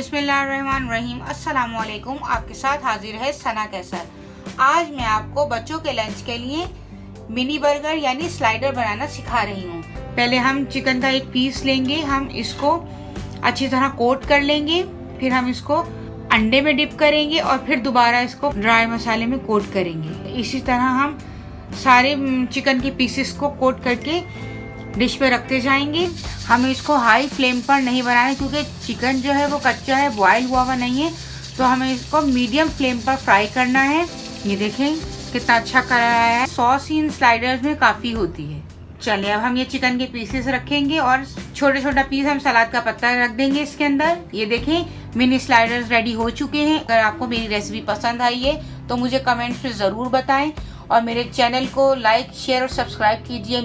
बिस्मिल्लाहिर्रहमानिर्रहीम। अस्सलाम वालेकुम। आपके साथ हाजिर है सना कैसर। आज मैं आपको बच्चों के लंच के लिए मिनी बर्गर यानी स्लाइडर बनाना सिखा रही हूँ। पहले हम चिकन का एक पीस लेंगे, हम इसको अच्छी तरह कोट कर लेंगे, फिर हम इसको अंडे में डिप करेंगे और फिर दोबारा इसको ड्राई मसाले में कोट करेंगे। इसी तरह हम सारे चिकन के पीसेस को कोट करके डिश पे रखते जाएंगे। हमें इसको हाई फ्लेम पर नहीं बनाना है क्योंकि चिकन जो है वो कच्चा है, बॉयल हुआ नहीं है, तो हमें इसको मीडियम फ्लेम पर फ्राई करना है। ये देखें कितना अच्छा कराया है। सॉस इन स्लाइडर्स में काफ़ी होती है। चलिए अब हम ये चिकन के पीसेस रखेंगे और छोटे छोटा पीस हम सलाद का पत्ता रख देंगे इसके अंदर। ये देखें मिनी स्लाइडर्स रेडी हो चुके हैं। अगर आपको मेरी रेसिपी पसंद आई है तो मुझे कमेंट्स में ज़रूर बताएं और मेरे चैनल को लाइक, शेयर और सब्सक्राइब कीजिए।